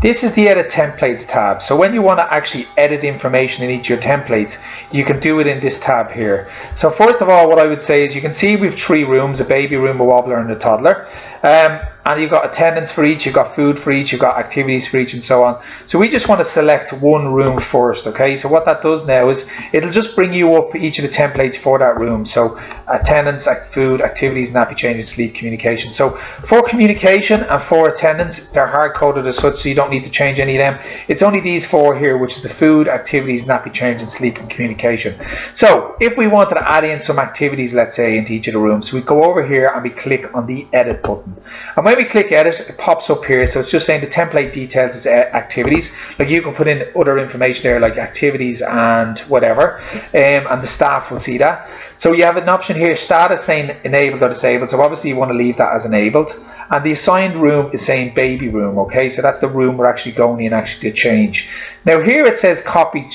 This is the Edit Templates tab. So when you want to actually edit information in each of your templates, you can do it in this tab here. So first of all, what I would say is you can see we've 3 rooms, a baby room, a wobbler and a toddler. And you've got attendance for each, you've got food for each, you've got activities for each and so on. So we just want to select one room first, okay? So what that does now is it'll just bring you up each of the templates for that room. So attendance, food, activities, nappy change, and sleep, communication. So for communication and for attendance, they're hard coded as such, so you don't need to change any of them. It's only these 4 here, which is the food, activities, nappy change, and sleep and communication. So if we wanted to add in some activities, let's say, into each of the rooms, we go over here and we click on the edit button. And when we click edit, it pops up here. So it's just saying the template details is activities. Like you can put in other information there, like activities and whatever, and the staff will see that. So you have an option here, status saying enabled or disabled. So obviously you want to leave that as enabled. And the assigned room is saying baby room, okay? So that's the room we're actually going in actually to change. Now here it says copy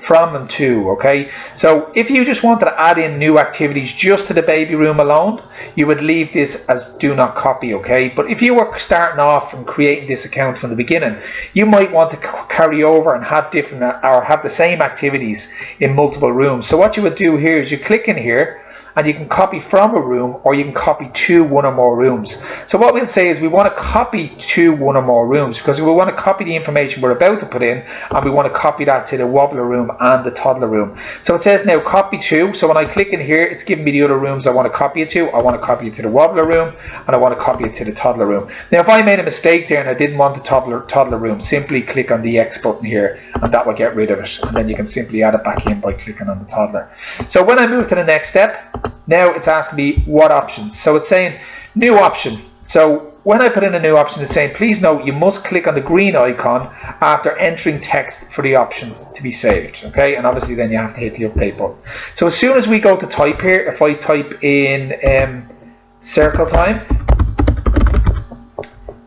from and to, okay? So if you just wanted to add in new activities just to the baby room alone, you would leave this as do not copy, okay? But if you were starting off and creating this account from the beginning, you might want to carry over and have different or have the same activities in multiple rooms. So what you would do here is you click in here, and you can copy from a room or you can copy to one or more rooms. So what we'll say is we want to copy to one or more rooms because we want to copy the information we're about to put in, and we want to copy that to the wobbler room and the toddler room. So it says now copy to, so when I click in here, it's giving me the other rooms I want to copy it to. I want to copy it to the wobbler room and I want to copy it to the toddler room. Now if I made a mistake there and I didn't want the toddler room, simply click on the X button here and that will get rid of it, and then you can simply add it back in by clicking on the toddler. So when I move to the next step, now it's asking me what options. So it's saying new option. So when I put in a new option, it's saying please note you must click on the green icon after entering text for the option to be saved, okay? And obviously then you have to hit the update button. So as soon as we go to type here, if I type in circle time,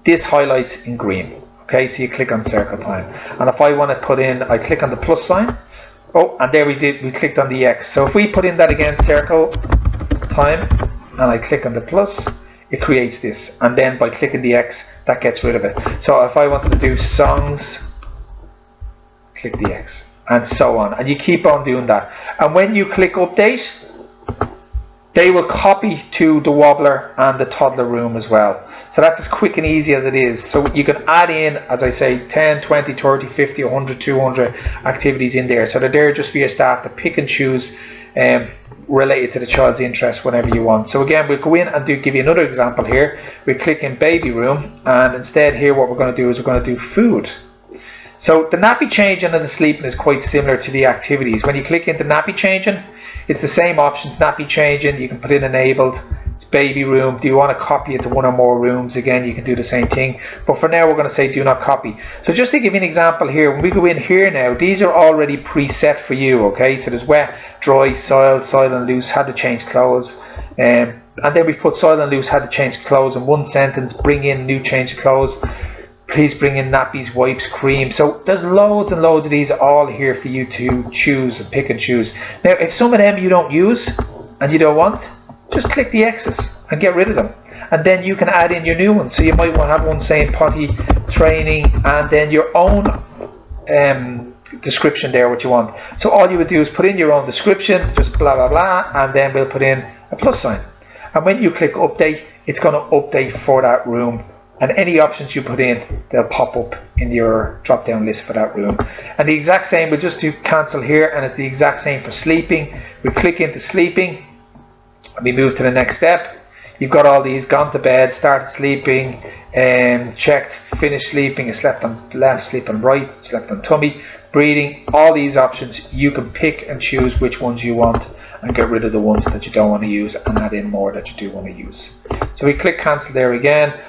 this highlights in green, okay? So you click on circle time, and if I want to put in, I click on the plus sign. Oh, and there we clicked on the X. So if we put in that again, circle time, and I click on the plus, it creates this, and then by clicking the X, that gets rid of it. So if I wanted to do songs, click the X, and so on, and you keep on doing that. And when you click update, they will copy to the wobbler and the toddler room as well. So that's as quick and easy as it is. So you can add in, as I say, 10, 20, 30, 50, 100, 200 activities in there. So they're there just for your staff to pick and choose related to the child's interest whenever you want. So again, we'll go in and give you another example here. We click in baby room, and instead here what we're going to do is we're going to do food. So the nappy changing and the sleeping is quite similar to the activities. When you click into nappy changing, it's the same options. Nappy changing, you can put in enabled. It's baby room. Do you want to copy it to one or more rooms? Again, you can do the same thing. But for now, we're going to say do not copy. So just to give you an example here, when we go in here now, these are already preset for you, okay? So there's wet, dry, soiled, soiled and loose, had to change clothes. And then we put soiled and loose, had to change clothes in one sentence, bring in new change clothes. Please bring in nappies, wipes, cream. So there's loads and loads of these all here for you to choose and pick and choose. Now, if some of them you don't use and you don't want, just click the X's and get rid of them. And then you can add in your new ones. So you might want to have one saying potty training and then your own description there, what you want. So all you would do is put in your own description, just blah, blah, blah, and then we'll put in a plus sign. And when you click update, it's going to update for that room. And any options you put in, they'll pop up in your drop down list for that room. And the exact same, we'll just do cancel here, and it's the exact same for sleeping. We click into sleeping, and we move to the next step. You've got all these, gone to bed, started sleeping, checked, finished sleeping, slept on left, sleep on right, slept on tummy, breathing, all these options. You can pick and choose which ones you want and get rid of the ones that you don't want to use and add in more that you do want to use. So we click cancel there again.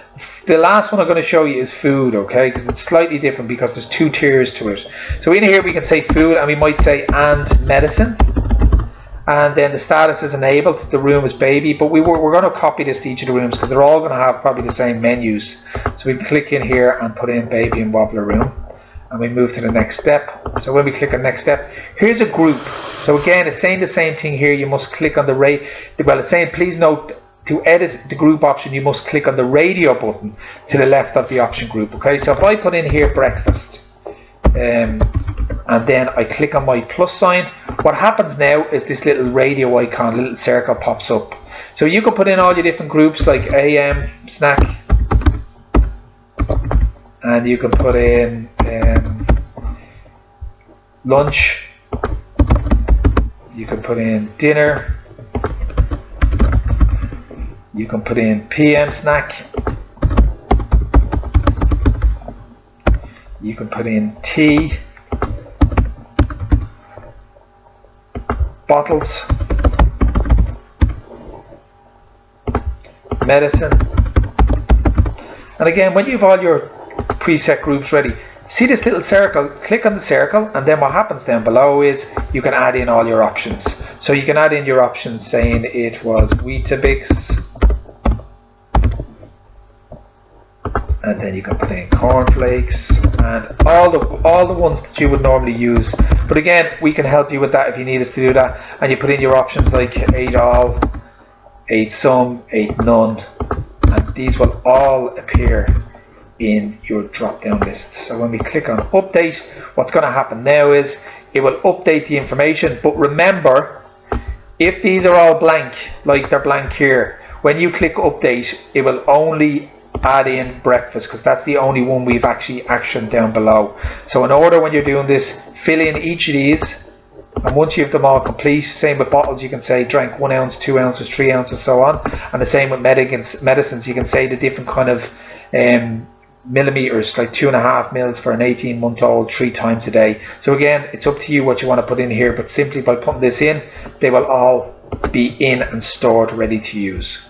The last one I'm going to show you is food, okay, because it's slightly different because there's 2 tiers to it. So in here we can say food, and we might say and medicine, and then the status is enabled, the room is baby, but we're going to copy this to each of the rooms because they're all going to have probably the same menus. So we can click in here and put in baby and wobbler room, and we move to the next step. So when we click on next step, here's a group. So again, it's saying the same thing here. You must click on the rate. Well, it's saying please note to edit the group option, you must click on the radio button to the left of the option group. Okay, so if I put in here breakfast, and then I click on my plus sign, what happens now is this little radio icon, little circle pops up. So you can put in all your different groups like AM, snack, and you can put in lunch, you can put in dinner, you can put in PM snack, you can put in tea, bottles, medicine. And again, when you have all your preset groups ready, see this little circle, click on the circle, and then what happens down below is you can add in all your options. So you can add in your options saying it was Weetabix, and then you can put in cornflakes and all the ones that you would normally use. But again, we can help you with that if you need us to do that. And you put in your options like 8 all, 8 some, 8 none, and these will all appear in your drop down list. So when we click on update, what's going to happen now is it will update the information. But remember, if these are all blank, like they're blank here, when you click update, it will only add in breakfast, because that's the only one we've actually actioned down below. So in order, when you're doing this, fill in each of these, and once you have them all complete, same with bottles, you can say drank 1 ounce, 2 ounces, 3 ounces, so on. And the same with medicines, you can say the different kind of millimeters, like 2.5 mils for an 18-month-old 3 times a day. So again, it's up to you what you want to put in here, but simply by putting this in, they will all be in and stored ready to use.